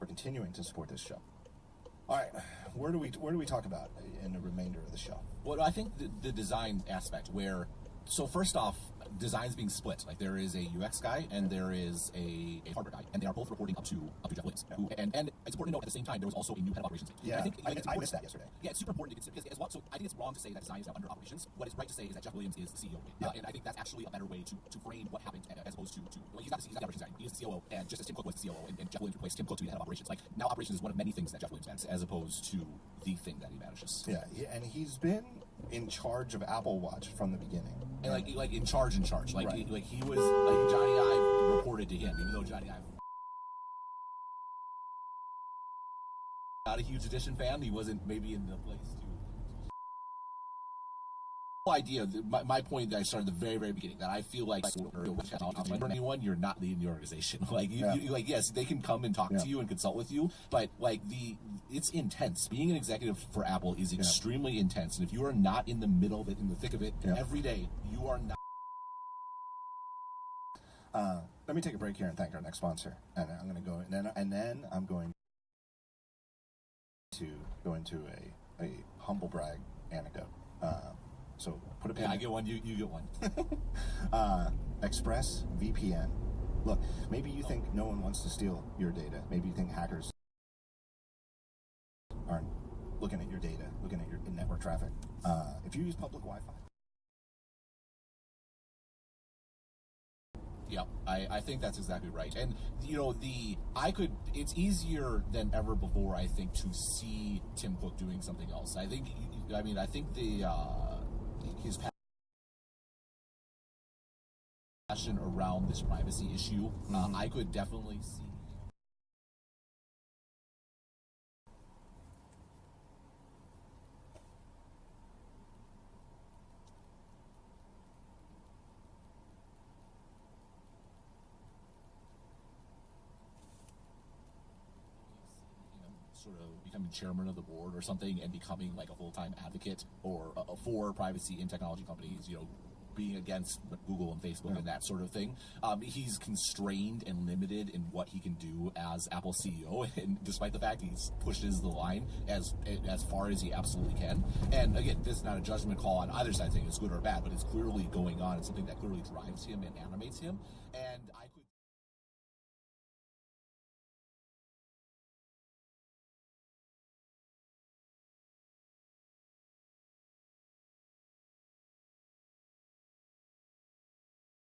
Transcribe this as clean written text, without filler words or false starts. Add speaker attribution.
Speaker 1: for continuing to support this show. All right, where do we talk about in the remainder of the show?
Speaker 2: Well, I think the design aspect where, so first off, design's being split. Like there is a UX guy and there is a hardware guy, and they are both reporting up to Jeff Williams. Who, and it's important to note at the same time there was also a new head of operations.
Speaker 1: Yeah,
Speaker 2: I think
Speaker 1: I missed that yesterday.
Speaker 2: Yeah, it's super important because as well. So I think it's wrong to say that design is now under operations. What is right to say is that Jeff Williams is the CEO.
Speaker 1: Yeah.
Speaker 2: And I think that's actually a better way to frame what happened as opposed to well, he's not the operations guy. He is the COO, and just as Tim Cook was the COO, and Jeff Williams replaced Tim Cook to be the head of operations. Like now, operations is one of many things that Jeff Williams manages, as opposed to the thing that he manages.
Speaker 1: Yeah, and he's been in charge of Apple Watch from the beginning.
Speaker 2: And like in charge, like
Speaker 1: right.
Speaker 2: like he was like Johnny Ive reported to him, even though Johnny Ive not a huge Edition fan, he wasn't maybe in the place to. The idea, my point that I started at the very beginning, that I feel like anyone, you're not leading the organization. Like you like yes, they can come and talk to you and consult with you, but like it's intense. Being an executive for Apple is extremely intense, and if you are not in the middle of it, in the thick of it, every day, you are not.
Speaker 1: Let me take a break here and thank our next sponsor, and I'm going to go, and then I'm going to go into a humble brag anecdote. So put a pin.
Speaker 2: I get one. You get one.
Speaker 1: APRÈS-VPN. Look, maybe you think no one wants to steal your data. Maybe you think hackers aren't looking at your data, looking at your network traffic. If you use public Wi-Fi.
Speaker 2: Yeah, I think that's exactly right. And, you know, it's easier than ever before, I think, to see Tim Cook doing something else. I think his passion around this privacy issue, I could definitely see. Sort of becoming chairman of the board or something and becoming like a full-time advocate or for privacy in technology companies, you know, being against Google and Facebook and that sort of thing. He's constrained and limited in what he can do as Apple CEO, and despite the fact he's pushed the line as far as he absolutely can. And again, this is not a judgment call on either side saying it's good or bad, but it's clearly going on. It's something that clearly drives him and animates him. And I could